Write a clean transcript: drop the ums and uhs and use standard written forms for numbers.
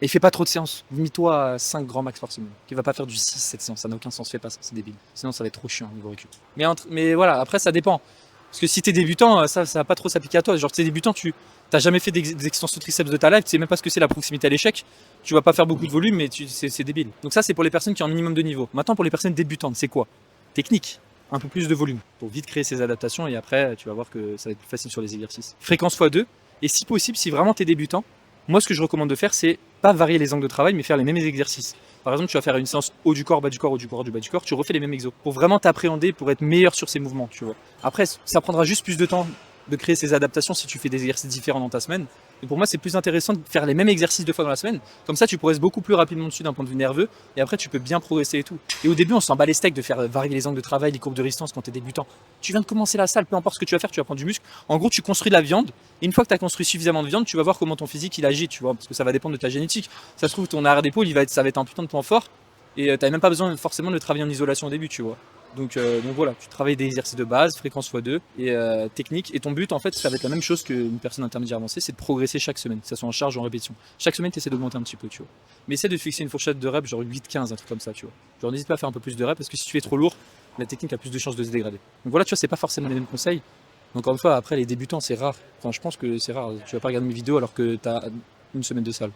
Et fais pas trop de séances. Limite-toi à 5 grands max par semaine. Qui va pas faire du 6 cette séance. Ça n'a aucun sens. Fais pas ça, c'est débile. Sinon, ça va être trop chiant niveau récup. Mais voilà, après, ça dépend. Parce que si t'es débutant, ça va pas trop s'appliquer à toi. Genre, t'es débutant, tu t'as jamais fait des extensions triceps de ta life, tu sais même pas ce que c'est la proximité à l'échec. Tu vas pas faire beaucoup de volume, mais c'est débile. Donc ça, c'est pour les personnes qui ont un minimum de niveau. Maintenant, pour les personnes débutantes, c'est quoi? Technique. Un peu plus de volume pour vite créer ces adaptations et après tu vas voir que ça va être plus facile sur les exercices. Fréquence x2 et si possible, si vraiment tu es débutant, moi ce que je recommande de faire c'est pas varier les angles de travail mais faire les mêmes exercices. Par exemple, tu vas faire une séance haut du corps, bas du corps, haut du corps, du bas du corps, tu refais les mêmes exos pour vraiment t'appréhender, pour être meilleur sur ces mouvements, tu vois. Après, ça prendra juste plus de temps de créer ces adaptations si tu fais des exercices différents dans ta semaine. Et pour moi, c'est plus intéressant de faire les mêmes exercices 2 fois dans la semaine. Comme ça, tu progresses beaucoup plus rapidement dessus d'un point de vue nerveux. Et après, tu peux bien progresser et tout. Et au début, on s'en bat les steaks de faire varier les angles de travail, les courbes de résistance quand tu es débutant. Tu viens de commencer la salle, peu importe ce que tu vas faire, tu vas prendre du muscle. En gros, tu construis de la viande. Et une fois que tu as construit suffisamment de viande, tu vas voir comment ton physique il agit, tu vois. Parce que ça va dépendre de ta génétique. Ça se trouve, ton arrière d'épaule, ça va être un putain de point fort. Et tu n'as même pas besoin forcément de travailler en isolation au début, tu vois. Donc voilà, tu travailles des exercices de base, fréquence x2 et technique. Et ton but, en fait, ça va être la même chose qu'une personne intermédiaire avancée, c'est de progresser chaque semaine, que ça soit en charge ou en répétition. Chaque semaine, tu essaies d'augmenter un petit peu, tu vois. Mais essaie de fixer une fourchette de reps, genre 8-15, un truc comme ça, tu vois. Genre n'hésite pas à faire un peu plus de reps parce que si tu fais trop lourd, la technique a plus de chances de se dégrader. Donc voilà, tu vois, c'est pas forcément les mêmes conseils. Donc encore une fois, après, les débutants, c'est rare. Enfin, je pense que c'est rare. Tu vas pas regarder mes vidéos alors que tu as une semaine de salle.